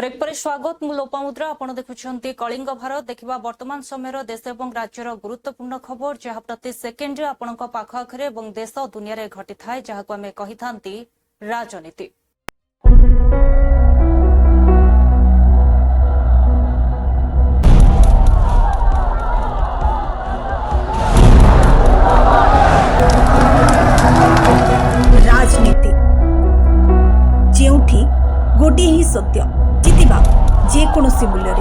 Break पर स्वागत मु लोपामुद्रा आपण देखुछंती कलिंग भारत देखिबा वर्तमान समय देश एवं राज्यर गुरुत्वपूर्ण खबर जहा प्रति सेकेंड रे आपणक पाख आखरे एवं देश दुनिया रे घटी थाए जहाको आमे कहिथांती राजनीति। राजनीति जेउठी गोटे ही सत्य जितिबा जेकोसी मूल्य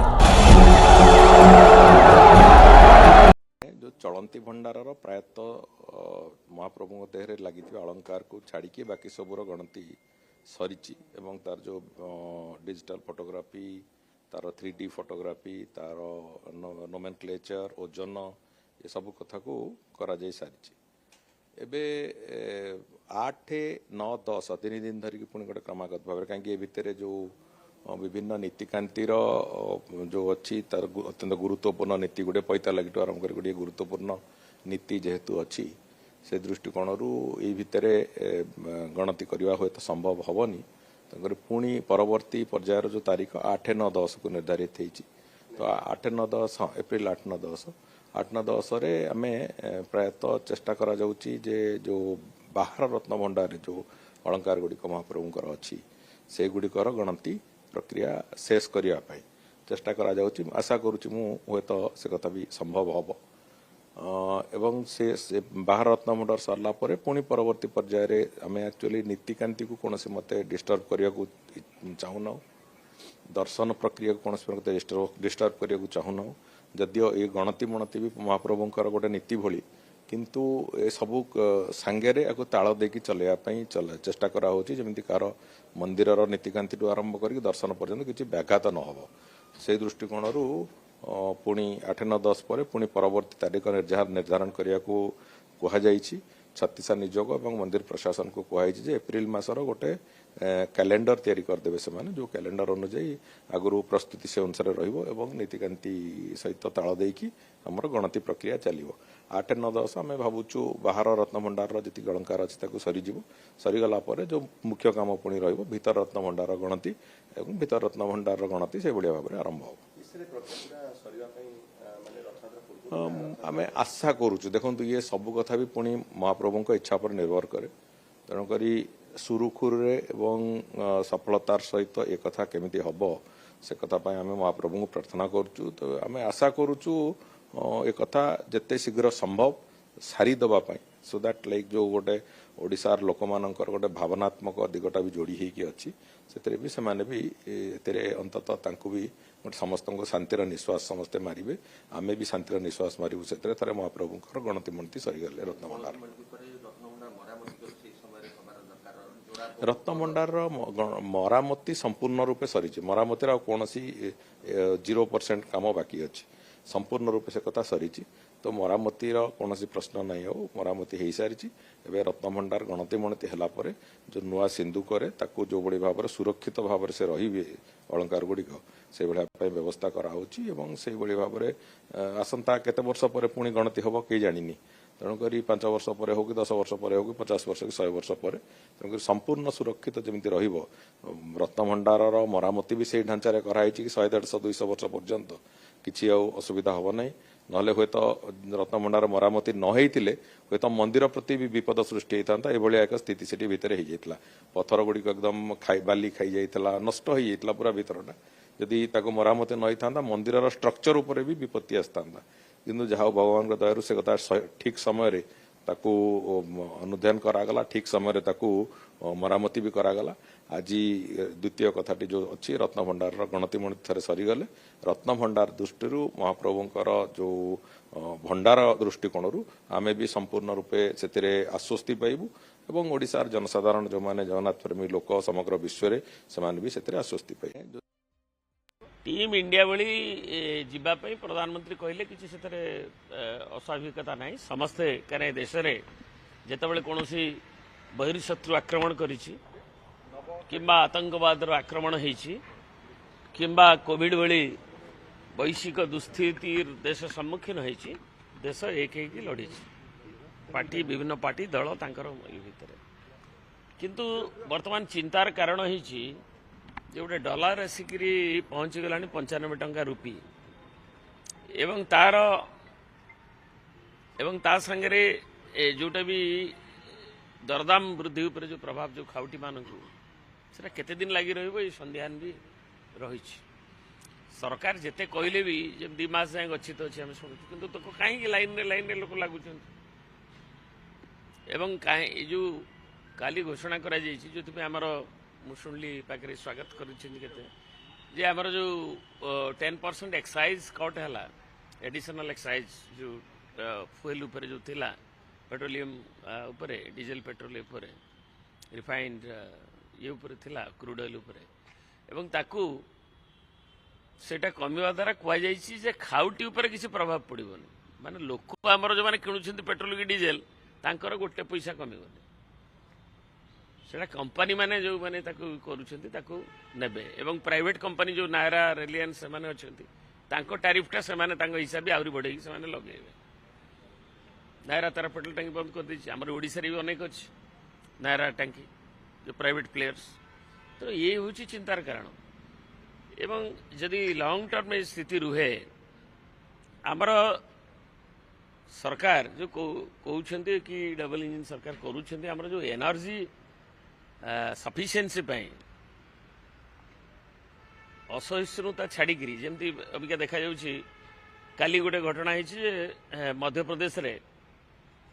जो चलती भंडार प्रायतः महाप्रभु देहरे लगी अलंकार को छाड़ी बाकी सबूर गणति सरी तार जो डिजिटल फोटोग्राफी तार 3D फोटोग्राफी तार नोमेनक्लेचर ओजन ये सब कथा को करा जाई सारी एबे 8, 9, 10 3 दिन धरिकी पुणी गोटे क्रमागत भाव कहीं भितर जो विभिन्न नीतिकांतिर जो अच्छी तार अत्यंत गुरुत्वपूर्ण नीति गोटे पैता लगी आरंभ कर गोटे गुरुत्वपूर्ण नीति जेहेतु अच्छी से दृष्टिकोण यही भितर गणति करवा हुए तो संभव हेनी पुणी परवर्ती पर्यायर जो तारीख 8, 9, 10 को निर्धारित होती तो 8, 9, 10 एप्रिल 8, 9, 10 8, 9, 10 रे आमे प्रायतः चेष्टा करा जाउची जे जो बाहर रत्न भंडार जो अलंकार गुड़िक महाप्रभुंकर अच्छी से गुड़िकर गणति प्रक्रिया शेष करने चेष्टा करा जाउची आशा करुच्ची हुए तो से कथा भी संभव हम एवं से बाहर रत्न भंडार सरला पुणी परवर्ती पर्यायर आम एक्चुअली नीतिकांति को कौन मत डिस्टर्ब करने को चाहूना दर्शन प्रक्रिया को कौन डिस्टर्ब करने को चाहूना जदियो ये गणति मणति भी महाप्रभुंकर गोटे नीति भली किंतु ए सबू सांगे या ताल देकी चलैयापाई चेष्टा करा होची जेमिति कार मंदिरर नीतिकांति आरंभ कर दर्शन पर्यंत किसी व्याघात न हो से दृष्टिकोण पुणी 8, 9, 10 पर पुणी परवर्ती तारीख निर्धारण करने को कहुई छत्तीसा निजोग और मंदिर प्रशासन को कहुई एप्रिल मासर गोटे कैलेंडर तैयारी करदे से जो कैलेंडर अनुजाई आगु प्रस्तुति से अनुसार रही नीतिकांति सहित ताल देकी आमर गणति प्रक्रिया चलो 8, 9, 10 आम भावुचु बाहर रत्न भंडार जी अलंकार अच्छी सरीज सरीगला जो मुख्य काम पुणी भीतर रत्न भंडार गणति और भीतर रत्न भंडार गणति से भाया भाव आरंभ हो आम आशा करुचु देखो ये सब कथा भी पुणी महाप्रभु को इच्छा पर निर्भर करे तेणुक सुरुखुर सफलतार सहित ये कथा केमिति हब से कथा आम महाप्रभु को प्रार्थना करुचु तो आम आशा करुचु ये कथा जिते शीघ्र संभव सारी दवापाई सो दैट लाइक जो गोटे ओडिशार लोक मानकर गोटे भावनात्मक दिगटा भी जोड़ी होगी अच्छी से भी सेमाने भी अंततः तांकु भी गोटे समस्त शांतिर निश्वास समस्ते मारे आमे भी शांतिर निश्वास मारू से थे महाप्रभुंर गणति मणति सरीगले रत्नभंडार रत्नभंडार मरामती संपूर्ण रूपे सरी मरामती कौन 0% काम बाकी अच्छी संपूर्ण रूपे से कथा सरी तो मरामतीर कौन प्रश्न नहीं हो मरामती हो सारी एवं रत्नभंडार गणति मणति है जो नुआ सिंधुक जो बड़ी भाव सुरक्षित भाव से रे अलंकार गुड़िक से भाया व्यवस्था कराऊँगी से भाव आसंता केते वर्ष पर पुणी गणति हम कई जानी तेणुक 5 वर्ष पर हो कि 10 वर्ष पर हो कि 50 वर्ष कि 100 वर्ष पर तेणुक संपूर्ण सुरक्षित जमी रत्नभंडार मरामती भी से ढांचार कराई कि 100, 150, 200 वर्ष पर्यंत किसी असुविधा हम ना ना हे तो रत्नभंडार मरामती न होते हे तो मंदिर प्रति भी विपद सृष्टि होता है एक स्थिति से भितर हो जाता पत्थर गुड़िक एकदम बाली खाई जाता नष्ट हो जाता पूरा भितरटा जदि मरामती न होता मंदिर स्ट्रक्चर उपर भी विपत्ति आसता किंतु जहाँ भगवान दयारू से कथा ठीक समय ताकू अनुध्यान करागला ठीक समय ताकू मरामती भी करागला आज द्वितीय कथाटी जो अच्छी रत्नभंडार गणति मणति थे सरीगले रत्नभंडार दृष्टि महाप्रभुंकर जो भंडार दृष्टिकोण आमे भी संपूर्ण रूपे से आश्वस्ति पाइबू एवं ओडिशार जनसाधारण जो माने जगन्नाथ प्रेमी लोक समग्र विश्व से भी से आश्वस्ति पाए टीम इंडिया भली जीवाई प्रधानमंत्री कहले कि अस्वाभाविकता ना समस्ते कहीं देश में जिते कौन बहिर्शत्रु आक्रमण कर आतंकवाद आक्रमण होबा कोविड भली वैश्विक दुस्थिति देश सम्मुखीन होती देश एक लड़ी पार्टी विभिन्न पार्टी दल तांकर भितर किंतु वर्तमान चिंतार कारण होती जे गोटे डॉलर आसिकी पहुँची गला 95 टंका रुपी एवं ता संगे जोटा भी दरदाम वृद्धि उपर जो प्रभाव जो खाउटी मानक से केते दिन लगी रही ये संदेहान भी रही सरकार जिते कहले भी जब 2 मास जाए गच्छित अच्छे आम शुणु कि तो कहीं लाइन रे लोक लगुच एवं कहीं जो काली घोषणा करा जो आमर मुशुणली पाखे स्वागत करते आमर जो 10% एक्साइज कट है एडिशनल एक्साइज जो फुएल उपर जो थिला पेट्रोलियम उपरे डीजेल पेट्रोल उपरे रिफाइंड ये उपरे थिला क्रूड ऑयल उपरे एवं ताकू सेटा कमिवा द्वारा कहुई जे खाउटी उपर किसी प्रभाव पड़ोनी माने लोक आमर जो मैंने किणुंट पेट्रोल की डीजेल तांकर गोटे पैसा कमिबनी सेटा कंपनी माने जो माने ताकू करूछंती ताकू नेबे एवं प्राइवेट कंपनी जो नायरा रिलायंस से माने अछंती तांको टैरिफटा से माने तांको हिसाब आउरी बढ़ेई से माने लगेबे नायरा तार पेट्रोल टंकी बंद कर दी आमर ओडिशा रे भी अनेक अच्छी नायरा टंकी जो प्राइवेट प्लेयर्स तो ये हूँ चिंतार कारण एवं जदि लॉन्ग टर्म में स्थिति रुहे आमर सरकार जो कहते कि डबल इंजिन सरकार करूछंती आमर जो एनर्जी सफिशिएंसी असहिष्णुता छाड़िकी जमती अबिका देखा जाउछि काली गोटे घटना है मध्य प्रदेश रे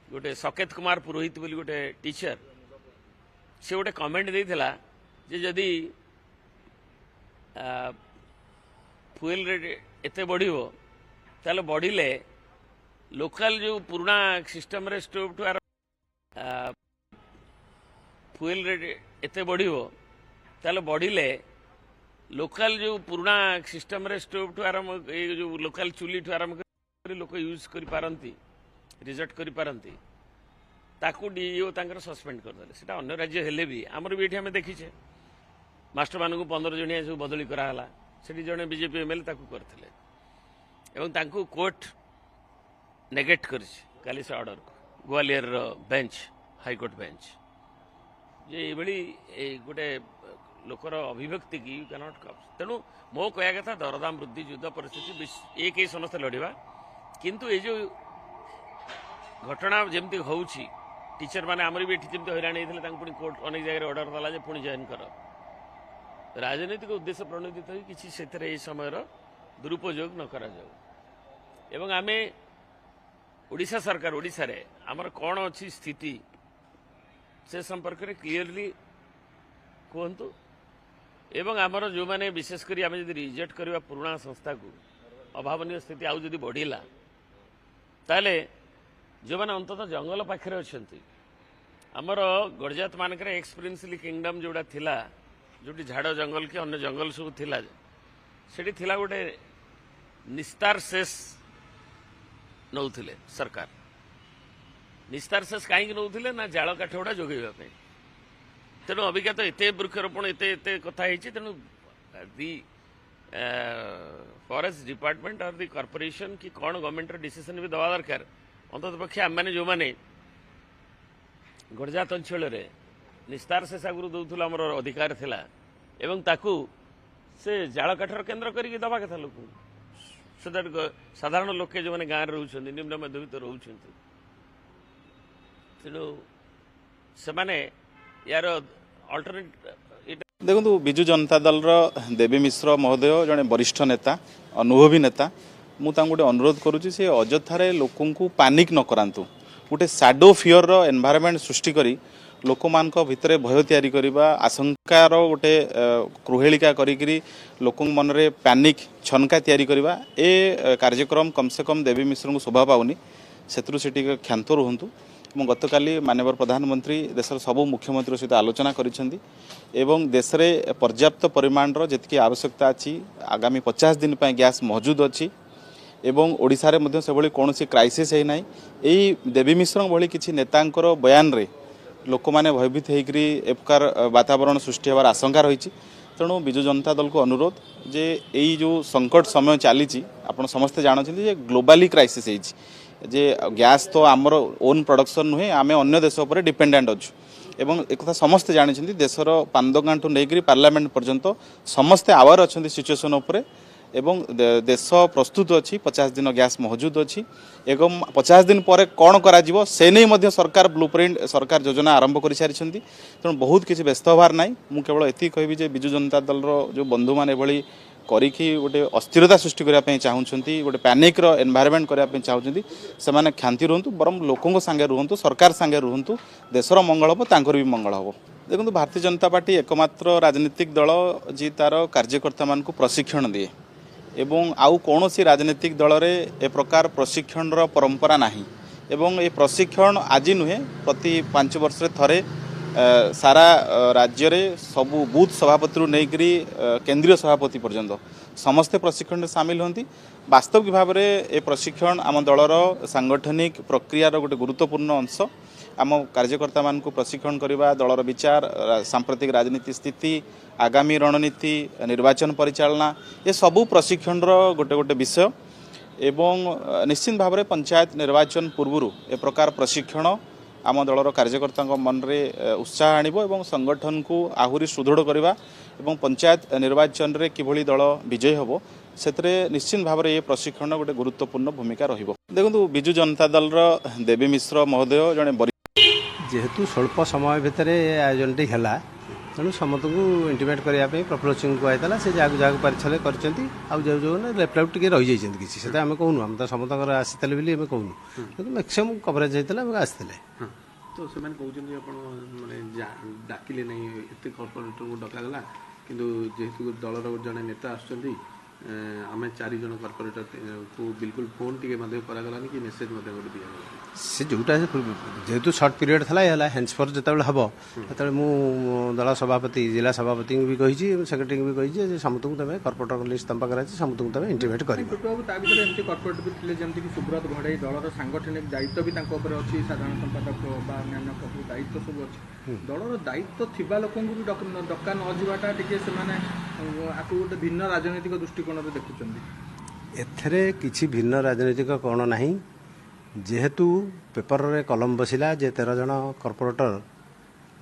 गोटे सकेत कुमार पुरोहित बोली गोटे टीचर से गोटे कमेंट देइथिला जे जदि फुएल रेट एते बढ़िबो ताले बढ़िले लोकल जो पुराना सिस्टम रे स्टोव टू फुएल रेट एते बढ़िबो ताले बढ़िले लोकल जो पुराना सिस्टम रे स्टोव टू आरंभ ये जो लोकल चुली ठू आरंभ कर लोक यूज करि पारंती रिजेक्ट करि पारंती ताकू डीओ तांकर सस्पेंड कर देले सेटा अन्य राज्य हेले भी हमर भी एठी हमें देखिछे मास्टर मानकु 15 जणिया सब बदली करा हला सेठी जणे बीजेपी एमएलए ताकू करथिले एवं तांकू कोर्ट नेगेट करिछ काली से ऑर्डर को ग्वालियर रो बेंच हाई कोर्ट बेंच जे एबडी गोटे लोकर अभिव्यक्ति की यू कैनॉट कप तेणु मो कह कथा दरदाम वृद्धि युद्ध परिस्थिति एक ही समस्त लड़वा किंतु ये जो घटना जमती होउछि टीचर माने आमर भी जमती हैरान होते पुणी कोर्ट अनेक जगह ऑर्डर देला पुणी जॉइन कर राजनीतिक उद्देश्य प्रणोदित हो किसी से समय दुरुपयोग न करा जाऊ एवं आमे ओडिशा सरकार ओडिशा रे आमर कौन अच्छी स्थिति से संपर्क में क्लीयरली कहतु एवं आमर जो मैंने विशेषकर आम जब रिजेक्ट करवा पुराना संस्था को अभावनीय स्थिति आउ जदि बढ़िला ताले जो मैंने अंततः जंगल पाखे अच्छा आमर गड़जात मानक एक्स प्रिंसली किंगडम जोड़ा थिला जोटी झाड़ जंगल कि अन्य जंगल सब थिला सेठी थिला गोटे निस्तार शेष नौथिले सरकार निस्तार शेष कहीं नौथिले ना जाल काठ गुड़ा जोगेबा तेणु अबिका तो एत वृक्षरोपण एत कथा तेणु दि फॉरेस्ट डिपार्टमेंट और दि कॉर्पोरेशन कि कौन गवर्नमेंट डिसीजन भी दवा दरकार अंतत पक्षे आम मैंने जो मैंने गड़जात अंचल निस्तार शेष आगुरी दौला आमर अधिकार थिला एवं ताकू से जाल काठर केन्द्र करके दवा कथा लोक सो दैट साधारण लोके जो मैंने गाँव में रोच निम्न मध्यवित्त रोच तेणु से यार अल्टरनेट देखो विजु जनता दल देवी मिश्र महोदय जड़े वरिष्ठ नेता अनुभवी नेता मुझे गोटे अनुरोध करुच्ची से अଯଥାରେ लोक पानिक न करातु गोटे सैडो फियर रो एनवायरनमेंट सृष्टि करी लोक मान भितर भय तैयारी करबा आशंकार गोटे क्रुहेलिका करी लोक मन रे पैनिक छनका तैयारी करबा ए कार्यक्रम कम से कम देवी मिश्र को शोभा पाउनी सेतु से क्षांत रुहतु गतकाली माननीय प्रधानमंत्री देशर सबू मुख्यमंत्री सहित आलोचना करिसेंती एवं देश में पर्याप्त परिमाण जी आवश्यकता अच्छी आगामी 50 दिन पर गैस मौजूद अच्छी एवं ओडिशा रे से कौन क्राइसिस है ना यही देवी मिश्र भली किसी नेतांकर बयान रे लोक मैंने भयभीत होकर एप्रकार वातावरण सृष्टि होवार आशंका रही तेणु विजु जनता दल को अनुरोध जे यही जो संकट समय चली आप समस्ते जानते ग्लोबाली क्राइसिस है जे गैस तो आमर ओन प्रोडक्शन नुहे आम अन्य देश पर डिपेंडेंट अच्छु ଏବଂ ଏକଥା ସମସ୍ତେ ଜାଣିଛନ୍ତି ଦେଶର ପାନ୍ଦଗାଁଠୁ ନେଇକରି ପାର୍ଲାମେଣ୍ଟ ପର୍ଯ୍ୟନ୍ତ ସମସ୍ତେ ଆୱାର ଅଛନ୍ତି ସିଚୁଏସନ୍ ଉପରେ ଏବଂ ଦେଶ ପ୍ରସ୍ତୁତ ଅଛି 50 ଦିନ ଗ୍ୟାସ୍ ମହଜୁଦ ଅଛି ଏବଂ 50 ଦିନ ପରେ କ'ଣ କରାଯିବ ସେ ନେଇ ମଧ୍ୟ ସରକାର ବ୍ଲୁପ୍ରିଣ୍ଟ ସରକାର ଯୋଜନା ଆରମ୍ଭ କରିସାରିଛନ୍ତି ତେଣୁ ବହୁତ କିଛି ବ୍ୟସ୍ତ ହେବାର ନାହିଁ ମୁଁ କେବଳ ଏତିକି କହିବି ଯେ ବିଜୁ ଜନତା ଦଳର ଯେଉଁ ବନ୍ଧୁମାନେ ଏଭଳି କରିକି ଗୋଟେ ଅସ୍ଥିରତା ସୃଷ୍ଟି କରିବା ପାଇଁ ଚାହୁଁଛନ୍ତି ଗୋଟେ ପ୍ୟାନିକ୍ର ଏନଭାୟରମେଣ୍ଟ କରିବା ପାଇଁ ଚାହୁଁଛନ୍ତି ସେମାନେ କ୍ଷାନ୍ତି ରୁହନ୍ତୁ ବରଂ ଲୋକଙ୍କ ସାଙ୍ଗେ ରୁହନ୍ତୁ ସରକାର ସାଙ୍ଗେ ରୁହନ୍ତୁ ଦେଶର ମଙ୍ଗଳ ହେବ ତାଙ୍କର ବି ମଙ୍ଗଳ ହେବ ଦେଖନ୍ତୁ ଭାରତୀୟ ଜନତା ପାର୍ଟି ଏକମାତ୍ର ରାଜନୈତିକ ଦଳ ଯିଏ ତାର କାର୍ଯ୍ୟକର୍ତ୍ତାମାନଙ୍କୁ ପ୍ରଶିକ୍ଷଣ ଦିଏ ଏବଂ ଆଉ କୌଣସି ରାଜନୈତିକ ଦଳରେ ଏ ପ୍ରକାର ପ୍ରଶିକ୍ଷଣର ପରମ୍ପରା ନାହିଁ ଏବଂ ଏ ପ୍ରଶିକ୍ଷଣ ଆଜି ନୁହେଁ ପ୍ରତି 5 ବର୍ଷରେ ଥରେ सारा राज्य रे सबु बूथ सभापति नहींकरी केंद्रीय सभापति पर्यंत समस्ते प्रशिक्षण सामिल होती वास्तविक भाव में ए प्रशिक्षण आम दलर सांगठनिक प्रक्रियार गोटे गुरुत्वपूर्ण अंश आम कार्यकर्ता मान प्रशिक्षण करवा दलर विचार सांप्रतिक राजनीति स्थिति आगामी रणनीति निर्वाचन परिचालना ये सबू प्रशिक्षण गोटे गोटे विषय एवं निश्चित भाव में पंचायत निर्वाचन पूर्व ए प्रकार प्रशिक्षण आम दलर कार्यकर्ता मन में उत्साह आणिबो एवं संगठन को आहुरी सुदृढ़ करवा एवं पंचायत निर्वाचन रे किभली दल विजय होबो सेतरे निश्चित भाव में ये प्रशिक्षण गोटे गुरुत्वपूर्ण भूमिका रहिबो देखंतु बिजु जनता दलर देवी मिश्र महोदय जड़े जेहेतु स्वल्प समय भितर आयोजन टी है तेणु समस्त को इंटीमेट करने प्रफुल्ल सिंह कहला से जहाँ जहाँ पारे कर लेफ्ट आउट टे रही जाइए किसी से आम कहूँ आम तो समस्त आसी बोली आम कहूँ कि मैक्सीम कवरेज होता आसते तो से माने डाकिले नहीं एत कर्पोरेटर को डकागला किंतु जेहेतु दलर जड़े नेता आसुँच आम 4 जन कर्पोरेटर को बिल्कुल फोन टी करागलानी कि मेसेज दिया से जोटा जेहेतु सर्ट पीरियड था है हेन्सफर जो हम जो मु दल सभापति जिला सभापति भी कही सेक्रेटरी भी कही समस्त को तुम कर्पोरेटर लिस्ट तुम पाखे अच्छे समस्त को तुम इंटीमेट कर कर्पोरेटर भी थे जमीक सुब्रत घड़ई दलर सांगठनिक दायित्व भी अच्छी साधारण संपादक अन्य दायित्व सब अच्छी दलर दायित्व थिबा लोक डका न जावाटा टे गोटे भिन्न राजनैतिक दृष्टिकोण देखुं एथरे किसी भिन्न राजनैतिक कोण नहीं जेहेतु पेपर रे कलम बसिला जे 13 जन कर्पोरेटर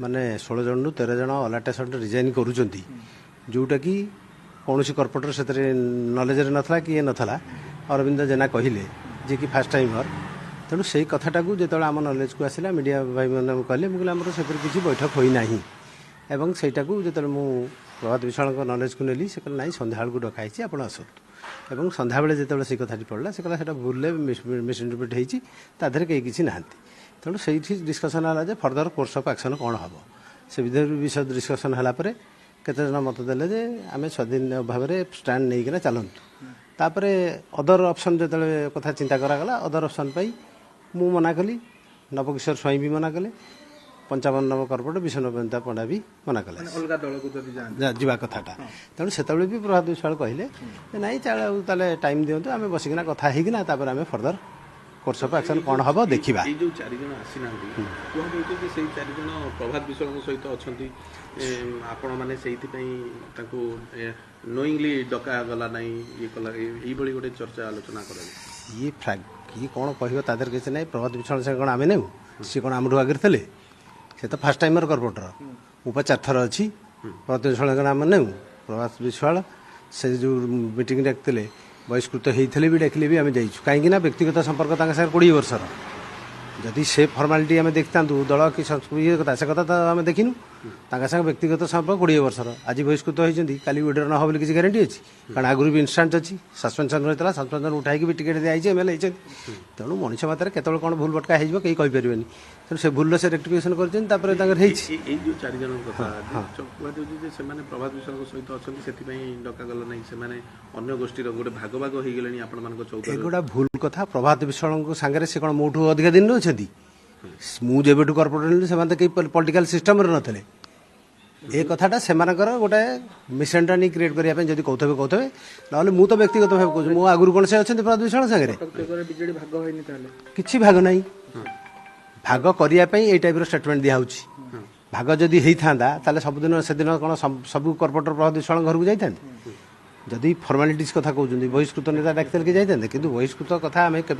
माने 16 जन रु 13 जन अलाटेसन रिजाइन करूचंती जोटा कि कौन कर्पोरेटर से नॉलेज रे नथला कि ये नथला अरविंद जेना कहिले जे कि फास्ट टाइमर तेणु से कथाटा को जो आम नॉलेज को आसला मीडिया भाई मैंने कहले मुझे आमर से किसी बैठक होना एवं सेटा को जो मु प्रभात विशाल नॉलेज को नेली से ना संध्या को डकाई आप आसतु एवं संध्या बेले जो से कथाटी पड़ा से कहला भूल मिस इंटरप्रिट होती तादेह कहीं किसी ना तेणु से डिस्कसन है फर्दर कोर्स ऑफ एक्शन कौन हम से विषय डिस्कसन है केते जन मत देले जे आम स्वाधीन भाव में स्टैंड नहीं चलतु तापर अदर ऑप्शन जो कथा चिंता करागला अदर ऑप्शन पाई मु मना कली नवकिशोर स्वाई भी मना कले 55 नंबर कर्पोरेटर विष्णुपता पंडा भी मना कले जा कथाटा तेणु से भी प्रभात विश्वाल कहले नाई चलो टाइम दिंतु आम बसिकिना कथा होना आम फर्दर कोर्स ऑफ एक्शन कौन हम देखा जो 4 जन आसीना से 4 जन प्रभात विश्वाल सहित अच्छा आपण मैंने नोइंगली डका गला ना ये कला ये गोटे चर्चा आलोचना कर ये कौन कह तादर किसी ना प्रभात विश्वाल से कौन आम नहीं सी कौन आमठू आगे थे से तो फास्ट टाइमर कर्पोरेटर मुझे 4 थर अच्छी प्रभात विश्वाल आम नहीं प्रभात विश्वाल से जो मीटिंग डाकते बहिष्कृत होते भी डाकिले भी आम जाइए कहीं व्यक्तिगत संपर्क 20 वर्षर जदि से फर्मालिटी आम देखता दल कि संस्कृति कथा से कथा तो आम देखिनु संगे व्यक्तिगत संपर्क 20 वर्षर आज बहिष्कृत होती काली विड्र न हो किसी गारंटी अच्छी कारण आगुरी भी इन्स्टांट अच्छी सस्पेंशन रही है सस्पेंशन उठाई भी टिकेट दिखाई एम एल तेणु मनीष मात्रा केतल कौन भूल भटका हो कहीं कहीपर तेणु से भूल से रेक्टिफिकेशन कर जो 4 जन प्रभात विश्वाल सहित अच्छा डकागल ना से अन्य गोष्ठी गोटे भाग भाग हो गले आपण एगुड़ा भूल कथा प्रभात विश्वाल सांगे से कौन मोठू अधिक दिन अच्छी मुझे कर्पोरेटर से कहीं पॉलिटिकल सिस्टम नथिले ए कथाटा से गोटे मिसअंडरस्टैंडिंग क्रिएट करने जब कहते ना मु तो व्यक्तिगत भाव कहूँ मो आगुरी कौन से अच्छा प्रभात विश्वाल सागर किसी भाग ना भाग करने ये टाइप स्टेटमेंट दिया भाग जदि होता सबुदिन से दिन कौन सब कर्पोरेटर प्रभात विश्वाल घर को जाता जदि फर्मालिटीज कथा कहते बहिष्कृत नेता डाक्तर कि जाते कि बहिष्कृत कथा आम के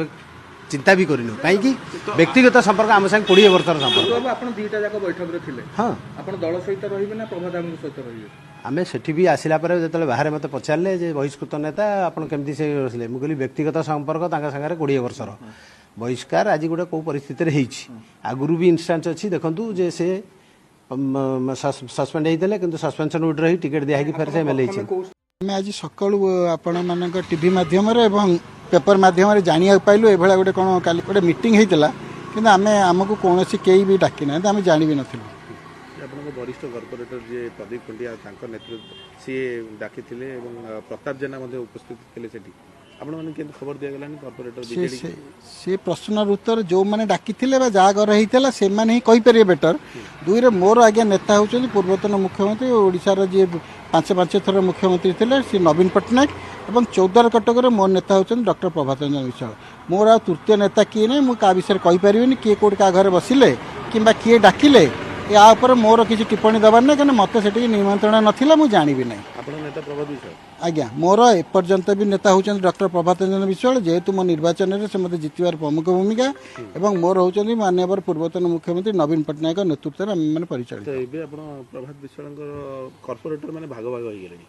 ଚିନ୍ତା ବି କରିନୁ କାହିଁକି ବ୍ୟକ୍ତିଗତ ସମ୍ପର୍କ ଆମ ସାଙ୍ଗେ 20 ବର୍ଷର ସମ୍ପର୍କ। ବାବୁ ଆପଣ ଦୁଇଟା ଯାକ ବୈଠକରେ ଥିଲେ, ହଁ ଆପଣ ଦଳ ସହିତ ରହିବେ ନା ପ୍ରଭାତ ବାବୁଙ୍କ ସହିତ ରହିବେ? ଆମେ ସେଠି ବି ଆସିଲା ପରେ ଯେତେବେଳେ ବାହାରେ ମୋତେ ପଚାରିଲେ ଯେ ବହିଷ୍କୃତ ନେତା ଆପଣ କେମିତି ସେ ଆସିଲେ, ମୁଁ କହିଲି ବ୍ୟକ୍ତିଗତ ସମ୍ପର୍କ ତାଙ୍କ ସାଙ୍ଗରେ 20 ବର୍ଷର ବହିଷ୍କାର ଆଜି ଗୋଟେ କେଉଁ ପରିସ୍ଥିତିରେ ହେଇଛି। ଆଗରୁ ବି ଇନଷ୍ଟାନ୍ସ ଅଛି ଦେଖନ୍ତୁ ଯେ ସେ ସସ୍ପେଣ୍ଡ ହେଇଥିଲେ କିନ୍ତୁ ସସ୍ପେନ୍ସନ୍ ଉଇଡ୍ର ହେଇ ଟିକେଟ୍ ଦିଆହେଇକି ଫେର ସେ ଏମଏଲ୍ଏ ହେଇଛି। ଆମେ ଆଜି ସକାଳୁ ଆପଣମାନଙ୍କ ଟିଭି ମାଧ୍ୟମରେ ଏବଂ ପେପର ମାଧ୍ୟମରେ ଜାଣିବାକୁ ପାଇଲୁ ଏଭଳିଆ ଗୋଟେ କ'ଣ କାଲି ଗୋଟେ ମିଟିଂ ହେଇଥିଲା, କିନ୍ତୁ ଆମକୁ କୌଣସି କେହି ବି ଡାକି ନାହାନ୍ତି, ଆମେ ଜାଣିବି ନଥିଲୁ। ଆପଣଙ୍କ ବରିଷ୍ଠ କର୍ପୋରେଟର ଯିଏ ପ୍ରଦୀପ ଖଣ୍ଡିଆ ତାଙ୍କ ନେତୃତ୍ୱ ସିଏ ଡାକିଥିଲେ ଏବଂ ପ୍ରତାପ ଜେନା ମଧ୍ୟ ଉପସ୍ଥିତ ଥିଲେ ସେଠି, ଆପଣମାନେ କେମିତି ଖବର ଦିଆଗଲାନି କର୍ପୋରେଟର ବିଜେଡି? ସେ ପ୍ରଶ୍ନର ଉତ୍ତର ଯେଉଁମାନେ ଡାକିଥିଲେ ବା ଯାହା ଘର ହେଇଥିଲା ସେମାନେ ହିଁ କହିପାରିବେ ବେଟର। ଦୁଇରେ ମୋର ଆଜ୍ଞା ନେତା ହେଉଛନ୍ତି ପୂର୍ବତନ ମୁଖ୍ୟମନ୍ତ୍ରୀ ଓଡ଼ିଶାର ଯିଏ 5 ଥର ମୁଖ୍ୟମନ୍ତ୍ରୀ ଥିଲେ ଶ୍ରୀ ନବୀନ ପଟ୍ଟନାୟକ ଏବଂ ଚୌଦ୍ୱାର କଟକରେ ମୋର ନେତା ହେଉଛନ୍ତି ଡକ୍ଟର ପ୍ରଭାତ ରଞ୍ଜନ ବିଶ୍ୱାଳ। ମୋର ଆଉ ତୃତୀୟ ନେତା କିଏ ନାହିଁ, ମୁଁ କାହା ବିଷୟରେ କହିପାରିବିନି, କିଏ କେଉଁଠି କାହା ଘରେ ବସିଲେ କିମ୍ବା କିଏ ଡାକିଲେ ୟା ଉପରେ ମୋର କିଛି ଟିପ୍ପଣୀ ଦେବାର ନାହିଁ, କାରଣ ମୋତେ ସେଠିକି ନିମନ୍ତ୍ରଣ ନଥିଲା, ମୁଁ ଜାଣିବି ନାହିଁ। ଆପଣଙ୍କ ନେତା ପ୍ରଭାତ ବିଶ୍ୱାଳ? ଆଜ୍ଞା ମୋର ଏପର୍ଯ୍ୟନ୍ତ ବି ନେତା ହେଉଛନ୍ତି ଡକ୍ଟର ପ୍ରଭାତ ରଞ୍ଜନ ବିଶ୍ୱାଳ, ଯେହେତୁ ମୋ ନିର୍ବାଚନରେ ସେ ମୋତେ ଜିତିବାର ପ୍ରମୁଖ ଭୂମିକା ଏବଂ ମୋର ହେଉଛନ୍ତି ମାନ୍ୟବର ପୂର୍ବତନ ମୁଖ୍ୟମନ୍ତ୍ରୀ ନବୀନ ପଟ୍ଟନାୟକ ନେତୃତ୍ୱରେ ଆମେମାନେ ପରିଚାଳିତ। ଏବେ ଆପଣ ପ୍ରଭାତ ବିଶ୍ୱାଳଙ୍କର କର୍ପୋରେଟର ମାନେ ଭାଗ ଭାଗ ହେଇଗଲେଣି।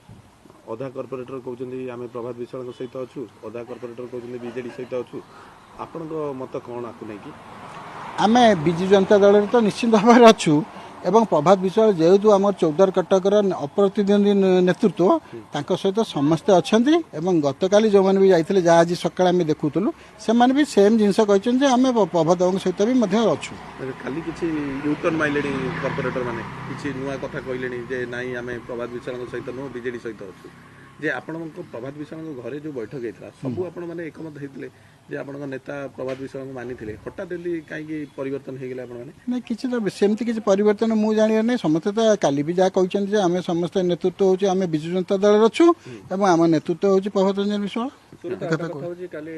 ଅଧା କର୍ପୋରେଟର କହୁଛନ୍ତି ଆମେ ପ୍ରଭାତ ବିଶ୍ୱାଳଙ୍କ ସହିତ ଅଛୁ, ଅଧା କର୍ପୋରେଟର କହୁଛନ୍ତି ବିଜେଡି ସହିତ ଅଛୁ। ଆପଣଙ୍କ ମତ କ'ଣ ଆକୁ ନେଇକି? ଆମେ ବିଜୁ ଜନତା ଦଳରେ ତ ନିଶ୍ଚିତ ଭାବରେ ଅଛୁ ଏବଂ ପ୍ରଭାତ ବିଶ୍ୱାଳ ଯେହେତୁ ଆମର ଚୌଦ୍ୱାର କଟକର ଅପ୍ରତିଦ୍ୱନ୍ଦ୍ୱୀ ନେତୃତ୍ୱ ତାଙ୍କ ସହିତ ସମସ୍ତେ ଅଛନ୍ତି ଏବଂ ଗତକାଲି ଯେଉଁମାନେ ବି ଯାଇଥିଲେ ଯାହା ଆଜି ସକାଳେ ଆମେ ଦେଖୁଥିଲୁ ସେମାନେ ବି ସେମ୍ ଜିନିଷ କହିଛନ୍ତି ଯେ ଆମେ ପ୍ରଭାତ ବାବୁଙ୍କ ସହିତ ବି ମଧ୍ୟ ଅଛୁ। କାଲି କିଛି ୟୁଟର୍ନ ମାଇଲେଣି କର୍ପୋରେଟର ମାନେ, କିଛି ନୂଆ କଥା କହିଲେଣି ଯେ ନାଇଁ ଆମେ ପ୍ରଭାତ ବିଶ୍ୱାଳଙ୍କ ସହିତ ନୁହଁ ବିଜେଡି ସହିତ ଅଛୁ। ଯେ ଆପଣଙ୍କ ପ୍ରଭାତ ବିଶ୍ୱାଳଙ୍କ ଘରେ ଯେଉଁ ବୈଠକ ହେଇଥିଲା ସବୁ ଆପଣମାନେ ଏକମତ ହେଇଥିଲେ ଯେ ଆପଣଙ୍କ ନେତା ପ୍ରଭାତ ବିଶ୍ୱାଳଙ୍କୁ ମାନିଥିଲେ, ହଠାତ୍ ଏମିତି କାହିଁକି ପରିବର୍ତ୍ତନ ହେଇଗଲା ଆପଣମାନେ? ନାଇଁ କିଛି ତ ସେମିତି କିଛି ପରିବର୍ତ୍ତନ ମୁଁ ଜାଣିବାର ନାହିଁ, ସମସ୍ତେ ତ କାଲି ବି ଯାହା କହିଛନ୍ତି ଯେ ଆମେ ସମସ୍ତେ ନେତୃତ୍ୱ ହେଉଛି ଆମେ ବିଜୁ ଜନତା ଦଳରେ ଅଛୁ ଏବଂ ଆମ ନେତୃତ୍ୱ ହେଉଛି ପ୍ରଭାତ ରଞ୍ଜନ ବିଶ୍ୱାଳ। କାଲି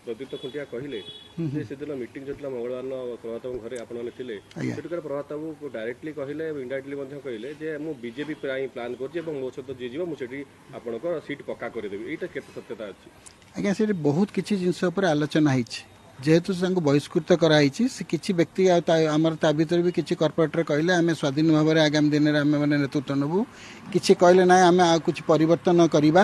ପ୍ରଦୀପ୍ତ ଖୁଣ୍ଟିଆ କହିଲେ ଯେ ସେଦିନ ମିଟିଂ ଯୋଉଥିଲା ମଙ୍ଗଳବାର ପ୍ରଭାତ ବାବୁ ଘରେ ଆପଣମାନେ ଥିଲେ, ସେଠିକାର ପ୍ରଭାତ ବାବୁ ଡାଇରେକ୍ଟଲି କହିଲେ ଇନଡାଇରେକ୍ଟଲି ମଧ୍ୟ କହିଲେ ଯେ ମୁଁ ବିଜେପି ପାଇଁ ପ୍ଲାନ୍ କରୁଛି ଏବଂ ମୋ ସହିତ ଯିଏ ଯିବ ମୁଁ ସେଠି ଆପଣଙ୍କ ସିଟ୍ ପକ୍କା କରିଦେବି। ଏଇଟା କେତେ ସତ୍ୟତା ଅଛି? ଆଜ୍ଞା ସେଠି ବହୁତ କିଛି ଜିନିଷ ଉପରେ ଆଲୋଚନା ହେଇଛି, ଯେହେତୁ ତାଙ୍କୁ ବହିଷ୍କୃତ କରାଯାଇଛି ସେ କିଛି ବ୍ୟକ୍ତି ଆମର ତା ଭିତରେ ବି କିଛି କର୍ପୋରେଟର କହିଲେ ଆମେ ସ୍ୱାଧୀନ ଭାବରେ ଆଗାମୀ ଦିନରେ ଆମେ ମାନେ ନେତୃତ୍ୱ ନେବୁ, କିଛି କହିଲେ ନାହିଁ ଆମେ ଆଉ କିଛି ପରିବର୍ତ୍ତନ କରିବା,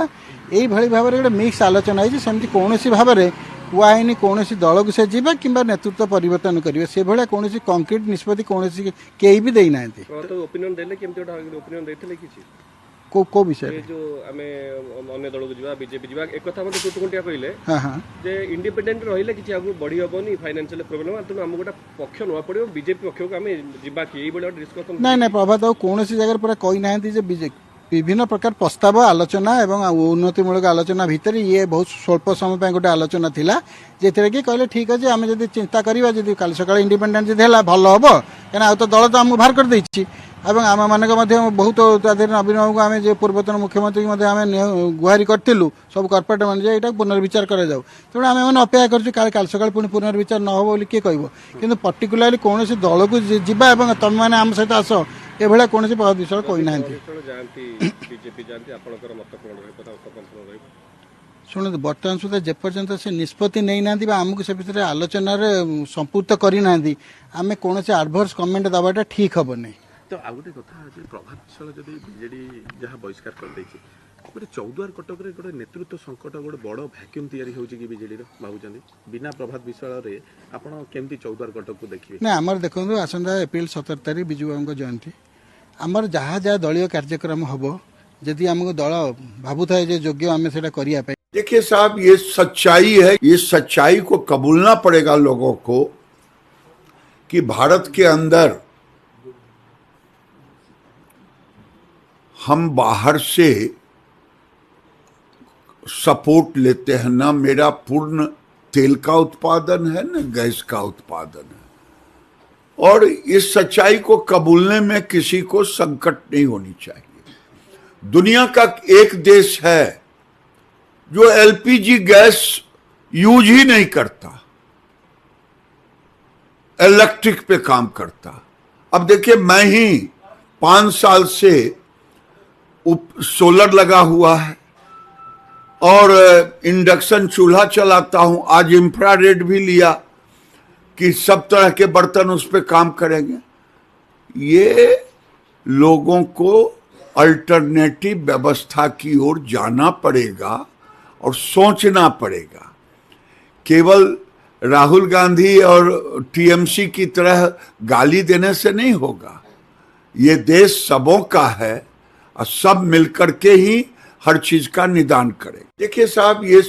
ଏଇଭଳି ଭାବରେ ଗୋଟେ ମିକ୍ସ ଆଲୋଚନା ହେଇଛି। ସେମିତି କୌଣସି ଭାବରେ କୁହା ହେଇନି କୌଣସି ଦଳକୁ ସେ ଯିବେ କିମ୍ବା ନେତୃତ୍ୱ ପରିବର୍ତ୍ତନ କରିବେ, ସେଭଳିଆ କୌଣସି କଂକ୍ରିଟ ନିଷ୍ପତ୍ତି କୌଣସି କେହି ବି ଦେଇନାହାନ୍ତି। ଓପିନିଅନ ଦେଲେ କେମିତି ଗୋଟେ ଓପିନିଅନ ଦେଇଥିଲେ କିଛି କୋଉ ବିଷୟରେ ଯୋଉ ଆମେ ଅନ୍ୟ ଦଳକୁ ଯିବା ବିଜେପି ଯିବା ଏକଥା ମଧ୍ୟ ଟୁଟୁକୁଣ୍ଟିଆ କହିଲେ ଯେ ଇଣ୍ଡିପେଣ୍ଡେଣ୍ଟ ରହିଲେ କିଛି ଆଗକୁ ବଢି ହବନି, ଫାଇନାନ୍ସିଆଲ ପ୍ରୋବ୍ଲେମ, ତେଣୁ ଆମକୁ ଗୋଟେ ପକ୍ଷ ନେବା ପଡିବ, ବିଜେପି ପକ୍ଷକୁ ଆମେ ଯିବା କି ଏଇଭଳି ଗୋଟେ ଡିସ୍କସନ? ନାଇଁ ପ୍ରଭାତ ଆଉ କୌଣସି ଜାଗାରେ ପୁରା କହିନାହାନ୍ତି ଯେ ବିଭିନ୍ନ ପ୍ରକାର ପ୍ରସ୍ତାବ ଆଲୋଚନା ଏବଂ ଉନ୍ନତିମୂଳକ ଆଲୋଚନା ଭିତରେ ଇଏ ବହୁତ ସ୍ୱଳ୍ପ ସମୟ ପାଇଁ ଗୋଟେ ଆଲୋଚନା ଥିଲା, ଯେଉଁଥିରେ କି କହିଲେ ଠିକ୍ ଅଛି ଆମେ ଯଦି ଚିନ୍ତା କରିବା ଯଦି କାଲି ସକାଳେ ଇଣ୍ଡିପେଣ୍ଡେଣ୍ଟ ଯଦି ହେଲା ଭଲ ହବ, କାହିଁକିନା ଆଉ ତ ଦଳ ତ ଆମକୁ ବାହାର କରିଦେଇଛି ଏବଂ ଆମମାନଙ୍କ ମଧ୍ୟ ବହୁତ ତା ଦେହରେ ନବୀନ ବାବୁଙ୍କୁ ଆମେ ଯେ ପୂର୍ବତନ ମୁଖ୍ୟମନ୍ତ୍ରୀଙ୍କୁ ମଧ୍ୟ ଆମେ ଗୁହାରି କରିଥିଲୁ ସବୁ କର୍ପୋରେଟ ମାନେ ଯେ ଏଇଟା ପୁନର୍ବିଚାର କରାଯାଉ, ତେଣୁ ଆମେ ମାନେ ଅପେକ୍ଷା କରିଛୁ କାଲି ସକାଳେ ପୁଣି ପୁନର୍ବିଚାର ନ ହେବ ବୋଲି କିଏ କହିବ, କିନ୍ତୁ ପର୍ଟିକୁଲାରଲି କୌଣସି ଦଳକୁ ଯିବା ଏବଂ ତମେମାନେ ଆମ ସହିତ ଆସ ଏଭଳିଆ କୌଣସି ପ୍ରଭାତ ବିଷୟ କହିନାହାନ୍ତି। ଶୁଣନ୍ତୁ ବର୍ତ୍ତମାନ ସୁଦ୍ଧା ଯେପର୍ଯ୍ୟନ୍ତ ସେ ନିଷ୍ପତ୍ତି ନେଇନାହାନ୍ତି ବା ଆମକୁ ସେ ଭିତରେ ଆଲୋଚନାରେ ସମ୍ପୃକ୍ତ କରିନାହାନ୍ତି ଆମେ କୌଣସି ଆଡଭର୍ସ କମେଣ୍ଟ ଦେବାଟା ଠିକ୍ ହେବନି। ତ ଆଉ ଗୋଟେ କଥା ଅଛି ପ୍ରଭାତ ବିଶ୍ୱାଳ ଯଦି ବିଜେଡି ଯାହା ବହିଷ୍କାର କରିଦେଇଛି ଗୋଟେ ଚୌଦ୍ୱାର କଟକରେ ଗୋଟେ ନେତୃତ୍ୱ ସଙ୍କଟ ଗୋଟେ ବଡ଼ ଭ୍ୟାକ୍ୟୁମ୍ ତିଆରି ହେଉଛି କି ବିଜେଡିର ଭାବୁଛନ୍ତି? ବିନା ପ୍ରଭାତ ବିଶ୍ୱାଳରେ ଆପଣ କେମିତି ଚୌଦ୍ୱାର କଟକକୁ ଦେଖିବେ? ନା ଆମର ଦେଖନ୍ତୁ ଆସନ୍ତା ଏପ୍ରିଲ 17 ତାରିଖ ବିଜୁ ବାବୁଙ୍କ ଜୟନ୍ତୀ, ଆମର ଯାହା ଯାହା ଦଳୀୟ କାର୍ଯ୍ୟକ୍ରମ ହେବ ଯଦି ଆମକୁ ଦଳ ଭାବୁଥାଏ ଯେ ଯୋଗ୍ୟ ଆମେ ସେଇଟା କରିବା ପାଇଁ। देखिए साहब ये सच्चाई है, ये सच्चाई को कबूलना पड़ेगा लोगों को कि भारत के अंदर हम बाहर से सपोर्ट लेते हैं, ना मेरा पूर्ण तेल का उत्पादन है ना गैस का उत्पादन है, और इस सच्चाई को कबूलने में किसी को संकट नहीं होनी चाहिए। दुनिया का एक देश है जो एलपीजी गैस यूज ही नहीं करता, इलेक्ट्रिक पे काम करता। अब देखिए मैं ही 5 साल से सोलर लगा हुआ है और इंडक्शन चूल्हा चलाता हूं, आज इंफ्रारेड भी लिया कि सब तरह के बर्तन उस पर काम करेंगे। ये लोगों को अल्टरनेटिव व्यवस्था की ओर जाना पड़ेगा और सोचना पड़ेगा। केवल राहुल गांधी और टीएमसी की तरह गाली देने से नहीं होगा। ये देश सबों का है और सब मिलकर के ही हर चीज का निदान करें। देखिए साहब, ये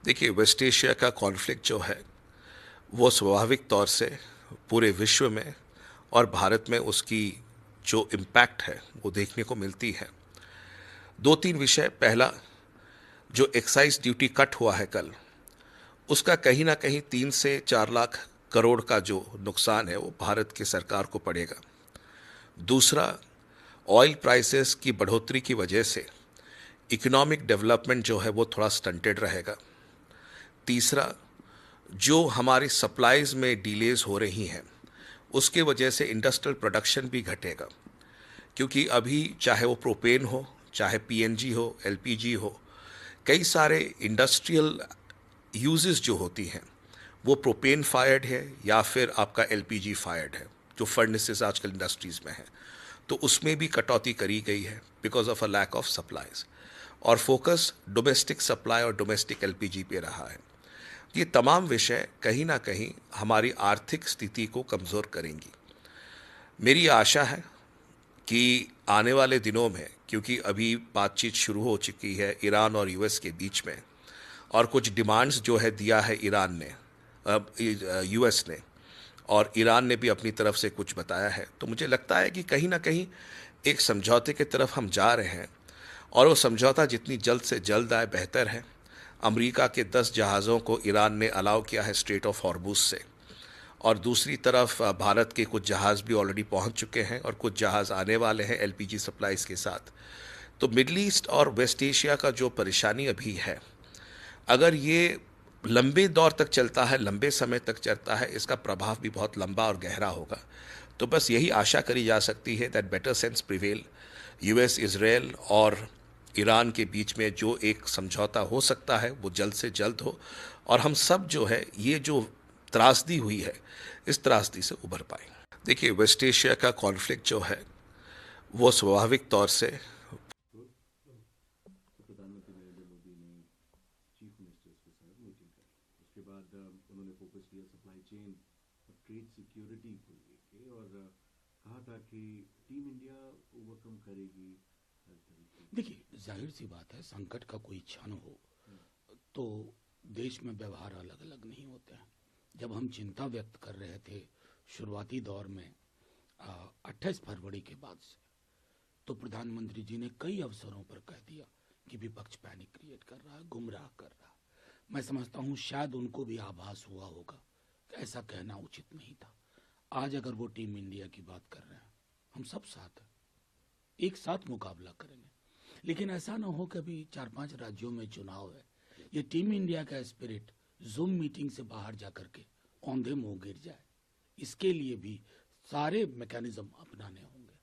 देखिए, वेस्ट एशिया का कॉन्फ्लिक्ट जो है वो स्वाभाविक तौर से पूरे विश्व में और भारत में उसकी जो इम्पैक्ट है वो देखने को मिलती है। 2-3 विषय। पहला, जो एक्साइज ड्यूटी कट हुआ है कल, उसका कहीं ना कहीं 3 से 4 लाख करोड़ का जो नुकसान है वो भारत की सरकार को पड़ेगा। दूसरा, ऑयल प्राइसेस की बढ़ोतरी की वजह से इकोनॉमिक डेवलपमेंट जो है वो थोड़ा स्टंटेड रहेगा। तीसरा, जो हमारी सप्लाईज में डिलेज हो रही हैं उसके वजह से इंडस्ट्रियल प्रोडक्शन भी घटेगा, क्योंकि अभी चाहे वो प्रोपेन हो, चाहे पीएनजी हो, एलपीजी हो, कई सारे इंडस्ट्रियल यूजेस जो होती हैं वो प्रोपेन फायर्ड है या फिर आपका एलपीजी फायर्ड है, जो फर्नेसेस आजकल इंडस्ट्रीज में है। तो उसमें भी कटौती करी गई है because of a lack of supplies, और फोकस डोमेस्टिक सप्लाई और डोमेस्टिक एलपीजी पे रहा है। ये तमाम विषय कहीं ना कहीं हमारी आर्थिक स्थिति को कमज़ोर करेंगी। मेरी आशा है कि आने वाले दिनों में, क्योंकि अभी बातचीत शुरू हो चुकी है ईरान और यूएस के बीच में, और कुछ डिमांड्स जो है दिया है ईरान ने, यूएस ने, और ईरान ने भी अपनी तरफ से कुछ बताया है, तो मुझे लगता है कि कहीं ना कहीं एक समझौते की तरफ हम जा रहे हैं, और वो समझौता जितनी जल्द से जल्द आए बेहतर है। अमेरिका के 10 जहाज़ों को ईरान ने अलाउ किया है स्ट्रेट ऑफ हॉर्मुज़ से, और दूसरी तरफ भारत के कुछ जहाज़ भी ऑलरेडी पहुंच चुके हैं और कुछ जहाज़ आने वाले हैं एलपीजी सप्लाईज़ के साथ। तो मिडल ईस्ट और वेस्ट एशिया का जो परेशानी अभी है, अगर ये लंबे दौर तक चलता है, लंबे समय तक चलता है, इसका प्रभाव भी बहुत लंबा और गहरा होगा। तो बस यही आशा करी जा सकती है that better sense prevail. US, Israel और ईरान के बीच में जो एक समझौता हो सकता है वो जल्द से जल्द हो, और हम सब जो है ये जो त्रासदी हुई है इस त्रासदी से उभर पाए। देखिए, वेस्ट एशिया का कॉन्फ्लिक्ट जो है वो स्वाभाविक तौर से देखिए, जाहिर सी बात है, संकट का कोई क्षण हो तो देश में व्यवहार अलग अलग नहीं होते हैं। जब हम चिंता व्यक्त कर रहे थे शुरुआती दौर में 28 फरवरी के बाद से, तो प्रधानमंत्री जी ने कई अवसरों पर कह दिया कि विपक्ष पैनिक क्रिएट कर रहा है, गुमराह कर रहा है। मैं समझता हूँ शायद उनको भी आभास हुआ होगा कि ऐसा कहना उचित नहीं था। आज अगर वो टीम इंडिया की बात कर रहे हैं, हम सब साथ हैं, एक साथ मुकाबला करेंगे, लेकिन ऐसा ना हो कि अभी 4-5 राज्यों में चुनाव है, ये टीम इंडिया का स्पिरिट जूम मीटिंग से बाहर जाकर के औंधे मुंह गिर जाए। इसके लिए भी सारे मैकेनिज्म अपनाने होंगे।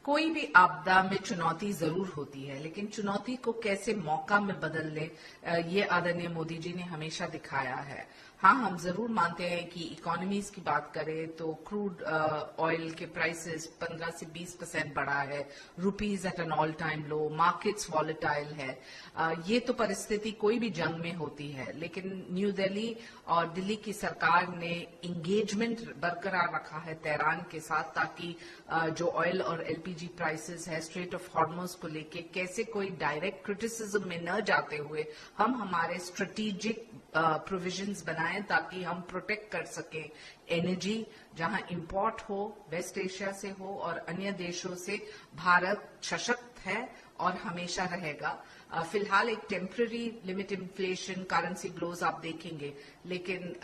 कोई भी आपदा में चुनौती जरूर होती है, लेकिन चुनौती को कैसे मौका में बदल ले, ये आदरणीय मोदी जी ने हमेशा दिखाया है। हाँ, हम जरूर मानते हैं कि इकोनॉमीज की बात करें तो क्रूड ऑयल के प्राइसेस 15 से 20% बढ़ा है, rupees at an all time low, markets volatile है। ये तो परिस्थिति कोई भी जंग में होती है, लेकिन न्यू दिल्ली और दिल्ली की सरकार ने इंगेजमेंट बरकरार रखा है तेहरान के साथ, ताकि जो ऑयल और एलपीजी प्राइसेस है स्ट्रेट ऑफ हॉर्मुज़ को लेके कैसे कोई डायरेक्ट क्रिटिसिज्म में न जाते हुए हम हमारे स्ट्रेटेजिक प्रोविजंस बनाएं, ताकि हम प्रोटेक्ट कर सकें एनर्जी, जहां इंपोर्ट हो वेस्ट एशिया से हो और अन्य देशों से। भारत सशक्त है और हमेशा रहेगा। फिलहाल एक टेम्पररी लिमिट इन्फ्लेशन, करेंसी ग्लोज आप देखेंगे, लेकिन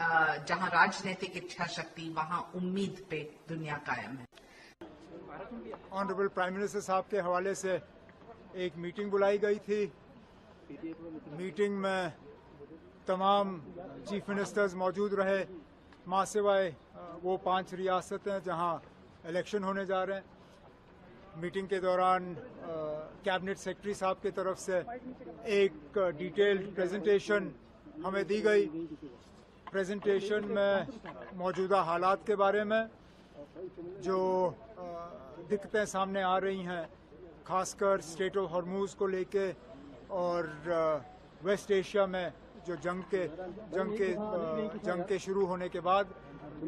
जहां राजनीतिक इच्छा शक्ति वहां उम्मीद पे दुनिया कायम है। ऑनरेबल प्राइम मिनिस्टर साहब के हवाले से एक मीटिंग बुलाई गई थी। मीटिंग में तमाम चीफ मिनिस्टर्स मौजूद रहे, मां सिवाय वो 5 रियासतें जहां इलेक्शन होने जा रहे हैं। मीटिंग के दौरान कैबिनेट सेक्रेटरी साहब की तरफ से एक डिटेल्ड प्रेजेंटेशन हमें दी गई। प्रेजेंटेशन में मौजूदा हालात के बारे में जो दिक्कतें सामने आ रही हैं, खासकर स्टेट ऑफ हॉर्मूज को लेके और वेस्ट एशिया में जो जंग के शुरू होने के बाद,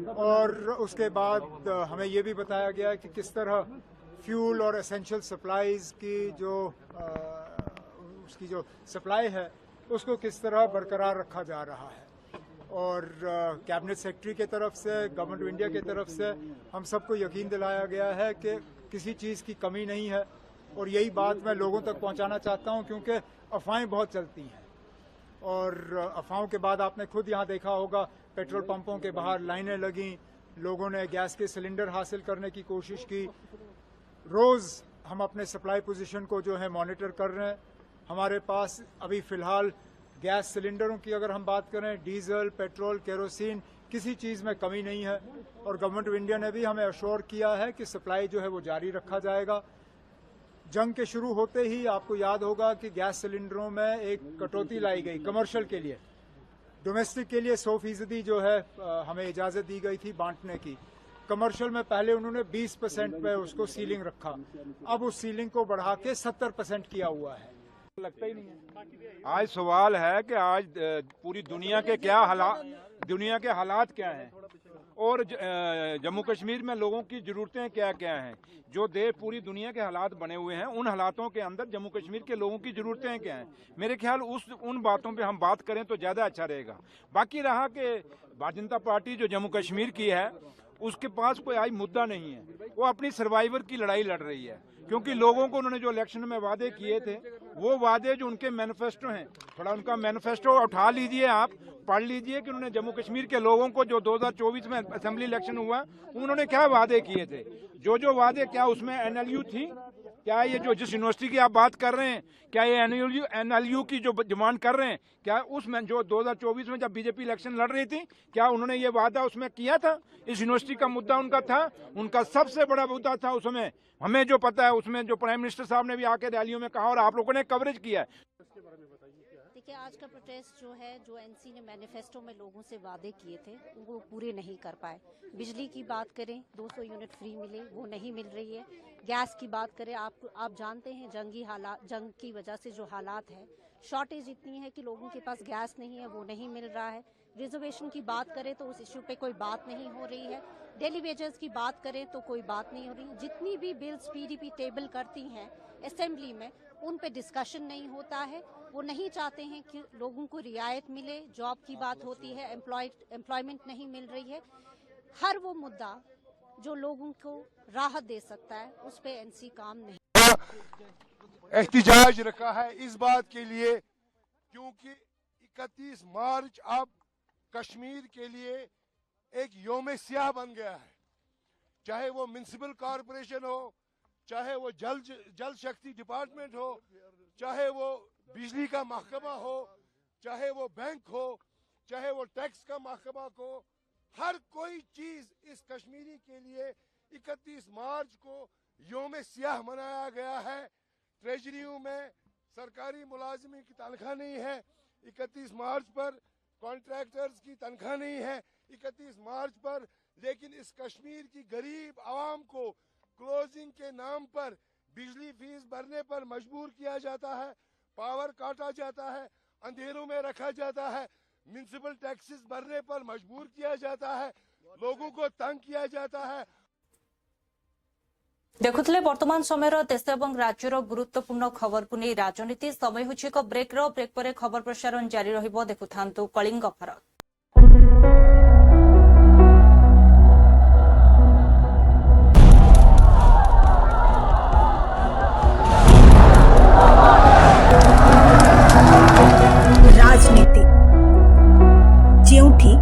और उसके बाद हमें ये भी बताया गया कि किस तरह फ्यूल और एसेंशियल सप्लाईज की उसकी जो सप्लाई है उसको किस तरह बरकरार रखा जा रहा है। और कैबिनेट सेक्रेटरी के तरफ से, गवर्नमेंट ऑफ इंडिया की तरफ से हम सबको यकीन दिलाया गया है कि किसी चीज़ की कमी नहीं है। और यही बात मैं लोगों तक पहुंचाना चाहता हूं, क्योंकि अफवाहें बहुत चलती हैं और अफवाहों के बाद आपने खुद यहाँ देखा होगा पेट्रोल पंपों के बाहर लाइनें लगीं, लोगों ने गैस के सिलेंडर हासिल करने की कोशिश की। रोज़ हम अपने सप्लाई पोजीशन को जो है मॉनिटर कर रहे हैं। हमारे पास अभी फ़िलहाल गैस सिलेंडरों की अगर हम बात करें, डीजल, पेट्रोल, केरोसिन, किसी चीज़ में कमी नहीं है। और गवर्नमेंट ऑफ इंडिया ने भी हमें अश्योर किया है कि सप्लाई जो है वो जारी रखा जाएगा। जंग के शुरू होते ही आपको याद होगा कि गैस सिलेंडरों में एक कटौती लाई गई कमर्शियल के लिए। डोमेस्टिक के लिए 100% जो है हमें इजाज़त दी गई थी बांटने की। कमर्शियल में पहले उन्होंने 20% पे उसको सीलिंग रखा, अब उस सीलिंग को बढ़ा के 70% किया हुआ है। लगता ही नहीं है। आज सवाल है कि आज पूरी दुनिया के हालात क्या हैं और जम्मू कश्मीर में लोगों की ज़रूरतें क्या क्या हैं। जो पूरी दुनिया के हालात बने हुए हैं, उन हालातों के अंदर जम्मू कश्मीर के लोगों की ज़रूरतें क्या हैं। मेरे ख्याल उन बातों पे हम बात करें तो ज़्यादा अच्छा रहेगा। बाकी रहा कि भारतीय जनता पार्टी जो जम्मू कश्मीर की है, उसके पास कोई आज मुद्दा नहीं है। वो अपनी सर्वाइवर की लड़ाई लड़ रही है, क्योंकि लोगों को उन्होंने जो इलेक्शन में वादे किए थे, वो वादे जो उनके मैनिफेस्टो हैं, थोड़ा उनका मैनिफेस्टो उठा लीजिए, आप पढ़ लीजिए कि उन्होंने जम्मू कश्मीर के लोगों को जो 2024 में असेंबली इलेक्शन हुआ, उन्होंने क्या वादे किए थे। जो वादे, क्या उसमें NLU थी? क्या ये जिस यूनिवर्सिटी की आप बात कर रहे हैं, क्या ये NLU की जो डिमांड कर रहे हैं, क्या उसमें जो 2024 में जब बीजेपी इलेक्शन लड़ रही थी, क्या उन्होंने ये वादा उसमें किया था? इस यूनिवर्सिटी का मुद्दा उनका था, उनका सबसे बड़ा मुद्दा था उसमें। हमें जो पता है उसमें जो प्राइम मिनिस्टर साहब ने भी आके रैलियों में कहा और आप लोगों ने कवरेज किया है। देखिए, आज का प्रोटेस्ट जो है, जो NC ने मैनिफेस्टो में लोगों से वादे किए थे, वो पूरे नहीं कर पाए। बिजली की बात करें, 200 यूनिट फ्री मिले, वो नहीं मिल रही है। गैस की बात करें, आप जानते हैं जंग की वजह से जो हालात है, शॉर्टेज इतनी है कि लोगों के पास गैस नहीं है, वो नहीं मिल रहा है। रिजर्वेशन की बात करें तो उस इश्यू पे कोई बात नहीं हो रही है। डेली वेजेस की बात करें तो कोई बात नहीं हो रही। जितनी भी बिल्स PDP टेबल करती हैं असेंबली में, उन पे डिस्कशन नहीं होता है। वो नहीं चाहते हैं कि लोगों को रियायत मिले। जॉब की बात होती है, एम्प्लॉयमेंट नहीं मिल रही है। हर वो मुद्दा जो लोगों को राहत दे सकता है, उस पे NC काम नहीं। एहतिजाज रखा है इस बात के लिए क्योंकि 31 मार्च अब कश्मीर के लिए एक योम स्याह बन गया है। चाहे वो म्युनिसिपल कॉरपोरेशन हो, चाहे वो जल शक्ति डिपार्टमेंट हो, चाहे वो बिजली का महकमा हो, चाहे वो बैंक हो, चाहे वो टैक्स का महकमा हो, हर कोई चीज इस कश्मीरी के लिए 31 मार्च को योम स्याह मनाया गया है। ट्रेजरियों में सरकारी मुलाजिमी की तनख्वाह नहीं है 31 मार्च पर, कॉन्ट्रैक्टर्स की तनख्वाह नहीं है 31 मार्च पर। लेकिन इस कश्मीर की गरीब आवाम को क्लोजिंग के नाम पर बिजली फीस भरने पर मजबूर किया जाता है, पावर काटा जाता है, अंधेरों में रखा जाता है, म्युनिसिपल टैक्सेस भरने पर मजबूर किया जाता है, लोगों को तंग किया जाता है। देखुले वर्तमान समय देश और राज्यर गुरुत्वपूर्ण खबर को नहीं राजनीति। समय होछि एक ब्रेक पर खबर प्रसारण जारी रहिबो। देखुथांतु कलिंग भारत। राजनीति जेउठी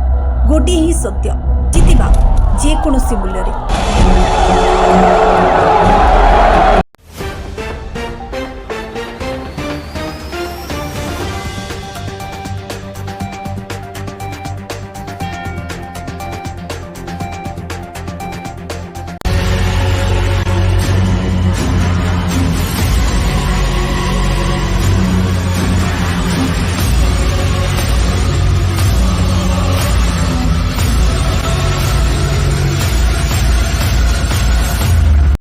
गोटे ही सत्य जितिबा जे कोनोसी मूल्य रे।